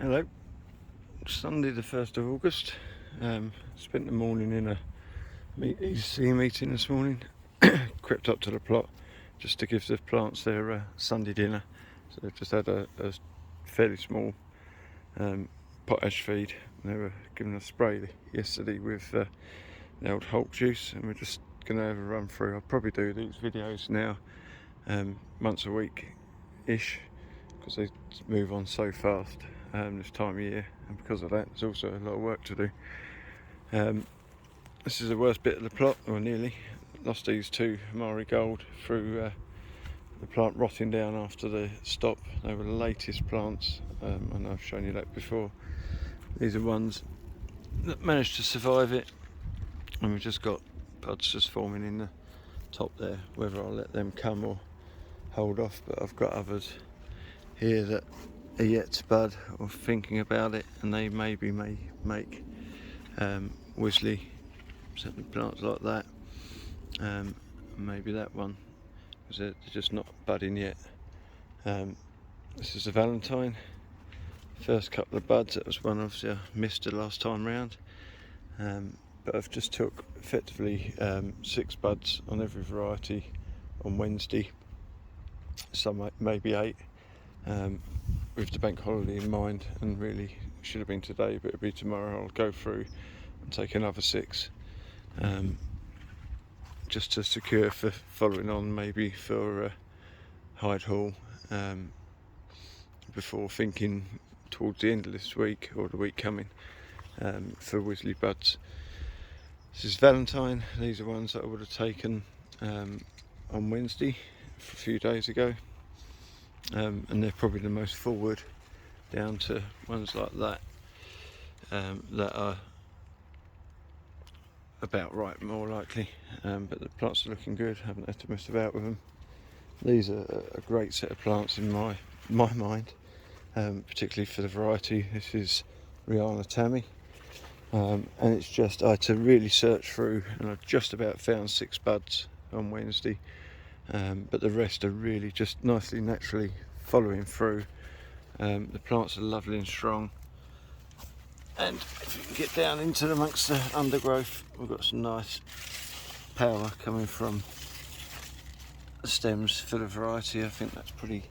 Hello, Sunday the 1st of August. Spent the morning in a EC meeting this morning. Crept up to the plot just to give the plants their Sunday dinner. So they've just had a fairly small potash feed. They were given a spray yesterday with the old Hulk juice, and we're just going to have a run through. I'll probably do these videos now once a week-ish, because they move on so fast this time of year, and because of that there's also a lot of work to do. This is the worst bit of the plot, or nearly. Lost these two Mari Gold through the plant rotting down after the stop. They were the latest plants, and I've shown you that before. These are ones that managed to survive it, and we've just got buds just forming in the top there. Whether I'll let them come or hold off, but I've got others here that are yet to bud or thinking about it, and they maybe may make Wisley, certain plants like that, maybe that one, because they're just not budding yet. This is a Valentine, first couple of buds. That was one obviously I missed the last time round, but I've just took effectively 6 buds on every variety on Wednesday, some maybe 8, with the bank holiday in mind, and really should have been today, but it'll be tomorrow. I'll go through and take another 6, just to secure for following on, maybe for Hyde Hall, before thinking towards the end of this week or the week coming for Wisley buds. This is Valentine. These are ones that I would have taken on Wednesday a few days ago, and they're probably the most forward, down to ones like that that are about right, more likely, but the plants are looking good. Haven't had to mess about with them. These are a great set of plants in my mind, particularly for the variety. This is Rihanna Tammy, and it's just, I had to really search through, and I've just about found 6 buds on Wednesday, but the rest are really just nicely naturally following through. The plants are lovely and strong, and if you can get down into amongst the undergrowth, we've got some nice power coming from the stems for the variety. I think that's pretty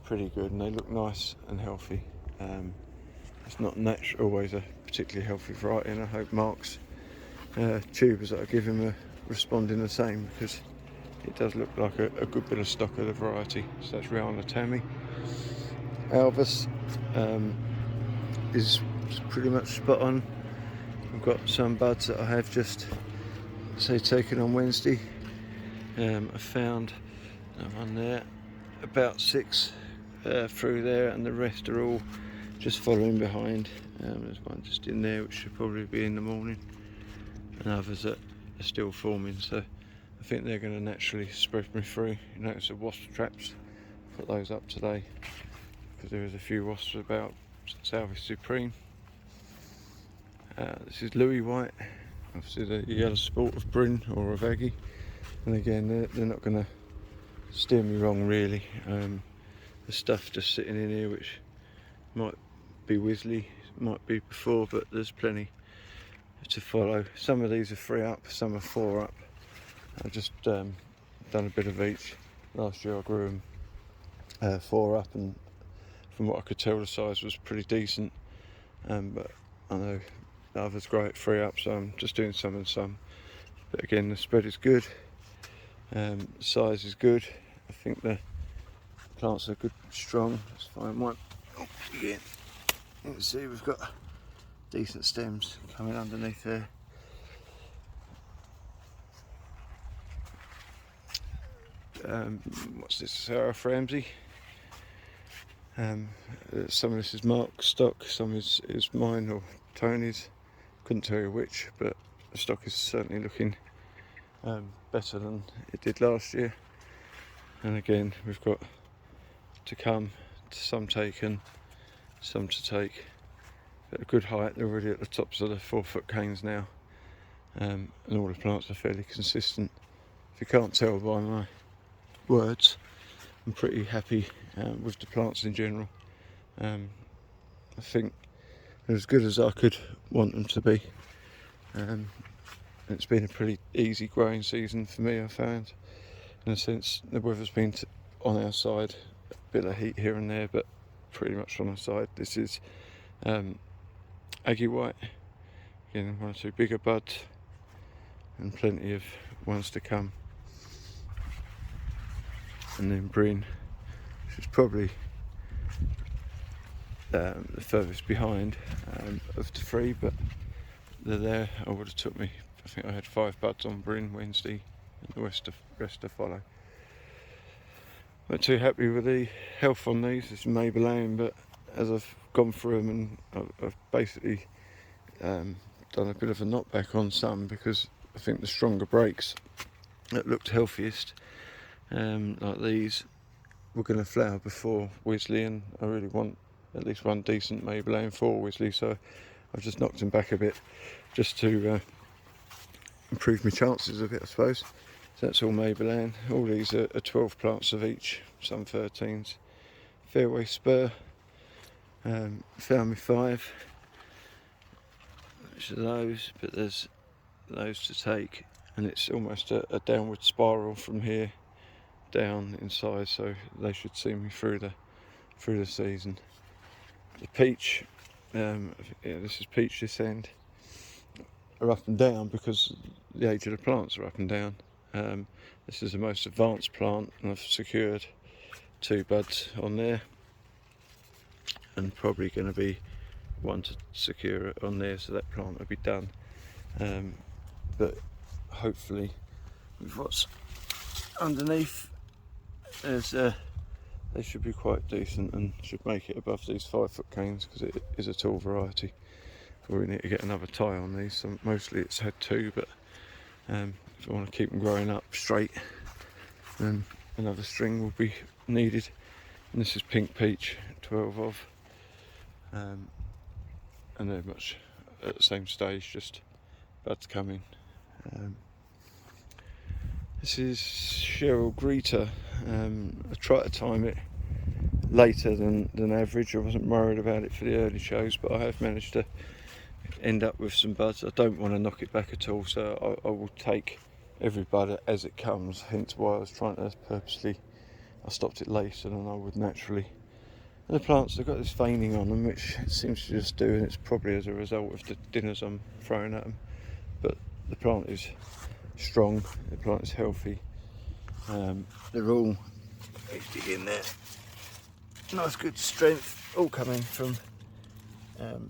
good, and they look nice and healthy. It's not always a particularly healthy variety, and I hope Mark's tubers that I give him are responding the same, because it does look like a good bit of stock of the variety. So that's Rihanna Tammy. Alvis is pretty much spot on. I've got some buds that I have just taken on Wednesday. I found one there, about 6 through there, and the rest are all just following behind. There's one just in there which should probably be in the morning, and others that are still forming, so I think they're going to naturally spread me through. You notice the wasp traps, put those up today because there was a few wasps about. Salvage Supreme. This is Louis White, obviously the yellow sport of Bryn or of Aggie, and again they're not going to steer me wrong really. The stuff just sitting in here which might be Wisley, might be before, but there's plenty to follow. Some of these are 3 up, some are 4 up. I've just done a bit of each. Last year I grew them 4 up, and from what I could tell the size was pretty decent, but I know the others grow at 3 up, so I'm just doing some and some. But again, the spread is good, the size is good. I think the plants are good, strong. Let's find one. Oh, again, you can see we've got decent stems coming underneath there. What's this? Sarah Ramsey. Some of this is Mark's stock, some is mine or Tony's. Couldn't tell you which, but the stock is certainly looking better than it did last year. And again, we've got to come, some taken, some to take. At a good height, they're already at the tops of the 4-foot canes now, and all the plants are fairly consistent. If you can't tell by my words, I'm pretty happy with the plants in general. I think they're as good as I could want them to be. It's been a pretty easy growing season for me, I found, in a sense. The weather's been on our side, a bit of heat here and there, but pretty much on our side. This is Aggie White, again one or two bigger buds, and plenty of ones to come. And then Bryn, which is probably the furthest behind of the three, but they're there. I would have took me, I think I had 5 buds on Bryn Wednesday, and the rest to follow. Not too happy with the health on these. It's Maybelline, but as I've gone through them, and I've basically done a bit of a knockback on some, because I think the stronger breaks that looked healthiest, like these, were going to flower before Wisley, and I really want at least one decent Maybelline for Wisley, so I've just knocked them back a bit just to improve my chances a bit, I suppose. So that's all Maybelline. All these are 12 plants of each, some 13s. Fairway Spur, found me 5, which are those, but there's those to take, and it's almost a downward spiral from here down in size, so they should see me through the season. The peach, this is peach this end, are up and down because the age of the plants are up and down. This is the most advanced plant, and I've secured 2 buds on there, and probably going to be one to secure on there, so that plant will be done. But hopefully with what's underneath, they should be quite decent and should make it above these 5-foot canes, because it is a tall variety. We need to get another tie on these, so mostly it's had 2, but if I want to keep them growing up straight, then another string will be needed. And this is Pink Peach, 12 of, and they're much at the same stage, just buds coming. This is Cheryl Greta. I tried to time it later than average. I wasn't worried about it for the early shows, but I have managed to end up with some buds. I don't want to knock it back at all, so I will take every bud as it comes, hence why I was trying to purposely, I stopped it later than I would naturally. And the plants, they've got this veining on them, which it seems to just do, and it's probably as a result of the dinners I'm throwing at them. But the plant is strong, the plant is healthy. They're all, let's dig in there, nice good strength, all coming from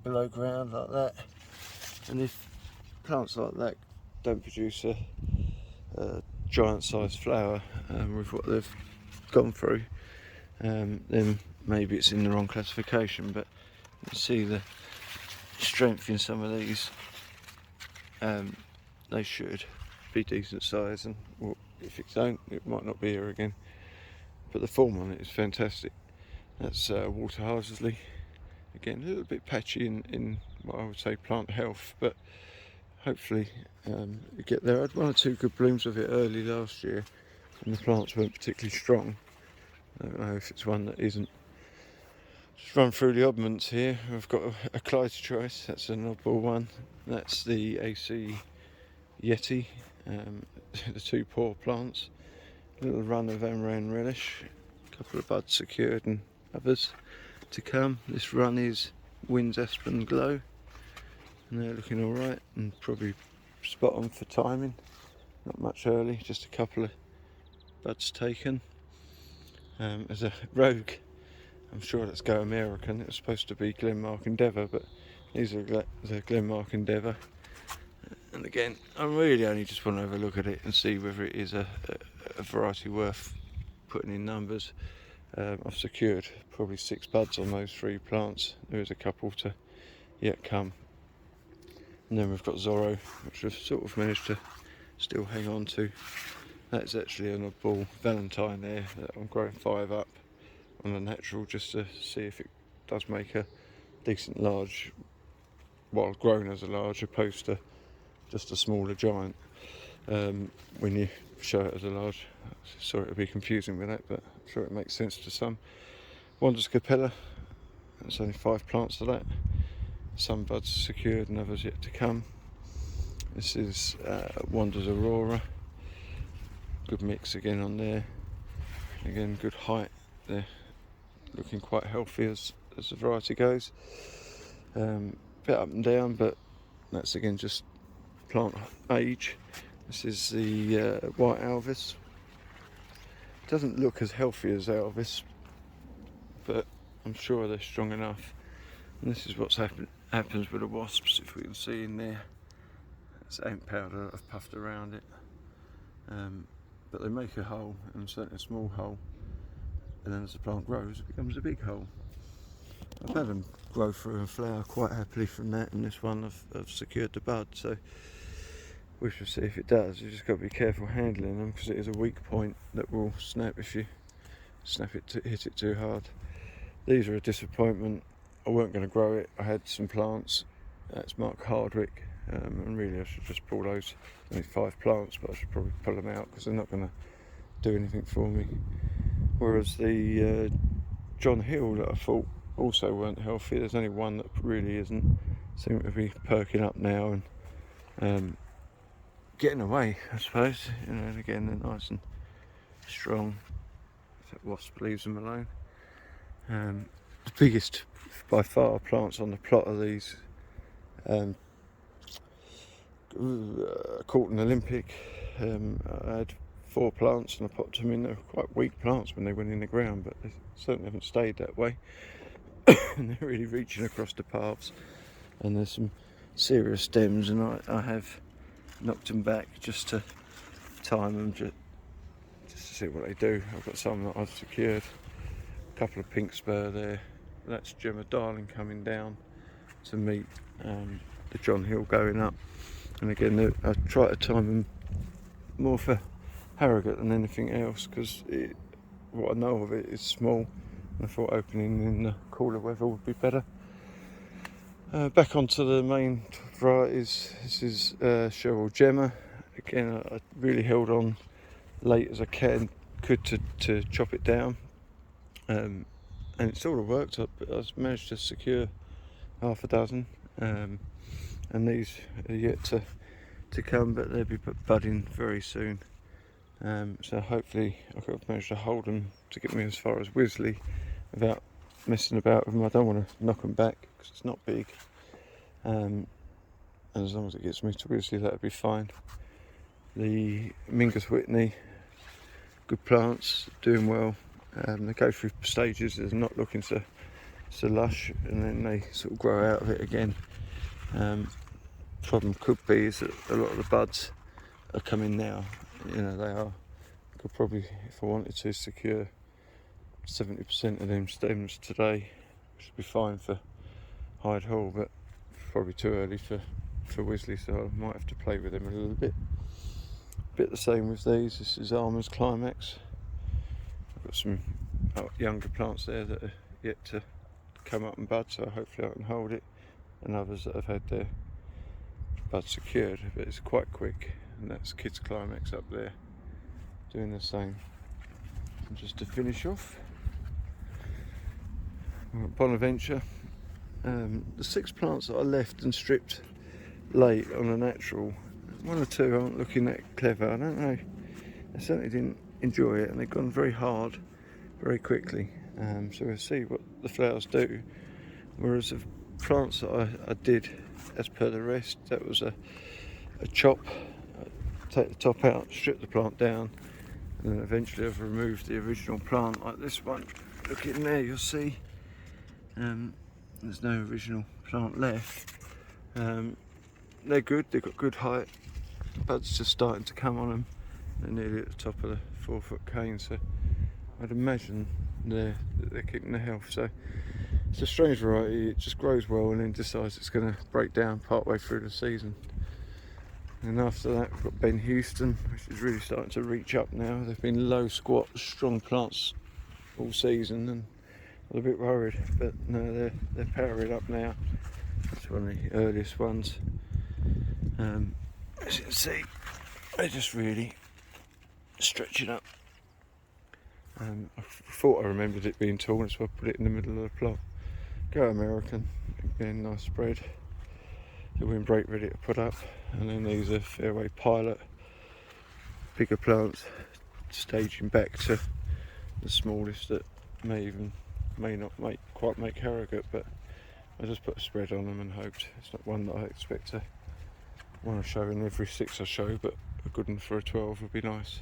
below ground like that. And if plants like that don't produce a giant sized flower with what they've gone through, then maybe it's in the wrong classification. But you can see the strength in some of these. They should be decent size, and well, if it don't, it might not be here again. But the form on it is fantastic. That's water Harsley. Again, a little bit patchy in what I would say plant health, but hopefully you get there. I had 1 or 2 good blooms of it early last year, and the plants weren't particularly strong. I don't know if it's one that isn't. Just run through the oddments here. I've got a Clyde choice, that's an oddball one. That's the AC Yeti, the 2 poor plants. A little run of Amaranth Relish, a couple of buds secured and others to come. This run is Wind's Aspen Glow, and they're looking alright and probably spot on for timing. Not much early, just a couple of buds taken. As a Rogue, I'm sure that's Go American. It was supposed to be Glenmark Endeavour, but these are the Glenmark Endeavour. And again, I really only just want to have a look at it and see whether it is a variety worth putting in numbers. I've secured probably 6 buds on those 3 plants. There is a couple to yet come. And then we've got Zorro, which I've sort of managed to still hang on to. That's actually an oddball Valentine there that I'm growing 5 up on a natural, just to see if it does make a decent large, while grown as a large, opposed to just a smaller giant. When you show it as a large, sorry to be confusing with that, but I'm sure it makes sense to some. Wonders Capella, There's only 5 plants of that. Some buds secured and others yet to come. This is Wander's Aurora. Good mix again on there. Again, good height. They're looking quite healthy as the variety goes. Bit up and down, but that's again just plant age. This is the white Alvis. Doesn't look as healthy as Alvis, but I'm sure they're strong enough. And this is what's happens with the wasps, if we can see in there. It's ant powder I've puffed around it. But they make a hole, and certainly a small hole, and then as the plant grows it becomes a big hole. I've had them grow through and flower quite happily from that, and this one I've secured the bud, so we shall see if it does. You've just got to be careful handling them, because it is a weak point that will snap if you hit it too hard. These are a disappointment. I weren't going to grow it. I had some plants. That's Mark Hardwick, and really I should just pull those. Only 5 plants, but I should probably pull them out because they're not going to do anything for me. Whereas the John Hill that I thought also weren't healthy, there's only one that really isn't. Seem to be perking up now and getting away, I suppose. You know, and again they're nice and strong. If that wasp leaves them alone. The biggest by far plants on the plot are these Courtney Olympic. I had 4 plants and I popped them in. They were quite weak plants when they went in the ground, but they certainly haven't stayed that way. And they're really reaching across the paths, and there's some serious stems, and I have knocked them back just to time them, just to see what they do. I've got some that I've secured, a couple of pink spur there. That's Gemma Darling coming down to meet the John Hill going up. And again, I try to time them more for Harrogate than anything else, because what I know of it is small. I thought opening in the cooler weather would be better. Back onto the main varieties. This is Cheryl Gemma. Again, I really held on late as I could to chop it down, and it sort of worked. I managed to secure half a dozen, and these are yet to come, but they'll be budding very soon. So hopefully I've managed to hold them to get me as far as Wisley without messing about with them. I don't want to knock them back because it's not big, and as long as it gets me to Wisley, that'll be fine. The Mingus Whitney, good plants, doing well. They go through stages. They're not looking so lush, and then they sort of grow out of it again. Problem could be is that a lot of the buds are coming now. You know, they are. I could probably, if I wanted to, secure 70% of them stems today, which would be fine for Hyde Hall, but probably too early for Wisley, so I might have to play with them a little bit. Bit the same with these. This is Armour's Climax. I've got some younger plants there that are yet to come up and bud, so hopefully I can hold it, and others that have had their buds secured, but it's quite quick. And that's Kids Climax up there doing the same. And just to finish off, Bonaventure. The 6 plants that I left and stripped late on a natural, 1 or 2 aren't looking that clever. I don't know, I certainly didn't enjoy it, and they've gone very hard very quickly. So we'll see what the flowers do. Whereas the plants that I did as per the rest, that was a chop, take the top out, strip the plant down, and then eventually I've removed the original plant like this one. Look in there, you'll see there's no original plant left. They're good, they've got good height, buds just starting to come on them. They're nearly at the top of the 4-foot cane, so I'd imagine they're keeping their health. So it's a strange variety. It just grows well and then decides it's going to break down part way through the season. And after that we've got Ben Houston, which is really starting to reach up now. They've been low squat, strong plants all season, and I was a bit worried, but no, they're powering up now. It's one of the earliest ones. As you can see, they're just really stretching up. I thought I remembered it being tall, so I put it in the middle of the plot. Go American, again nice spread. The windbreak ready to put up, and then these are fairway pilot, bigger plants, staging back to the smallest that may not quite make Harrogate, but I just put a spread on them and hoped. It's not one that I expect to want to show in every 6 I show, but a good one for a 12 would be nice.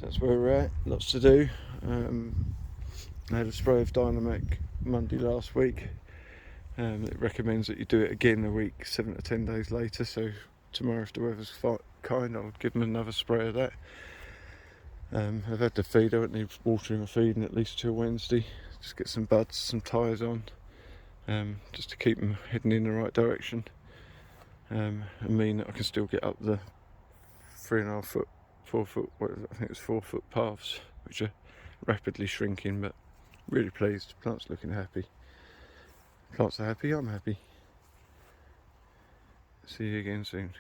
So that's where we're at, lots to do. I had a spray of Dynamac Monday last week. It recommends that you do it again a week, 7 to 10 days later, so tomorrow if the weather's kind I'll give them another spray of that. I've had the feed, I won't need watering or feeding at least till Wednesday. Just get some buds, some ties on, just to keep them heading in the right direction, and mean that I can still get up the 3.5 foot, 4 foot, I think it's 4 foot paths, which are rapidly shrinking, but really pleased. Plants looking happy. Plants are happy, I'm happy. See you again soon.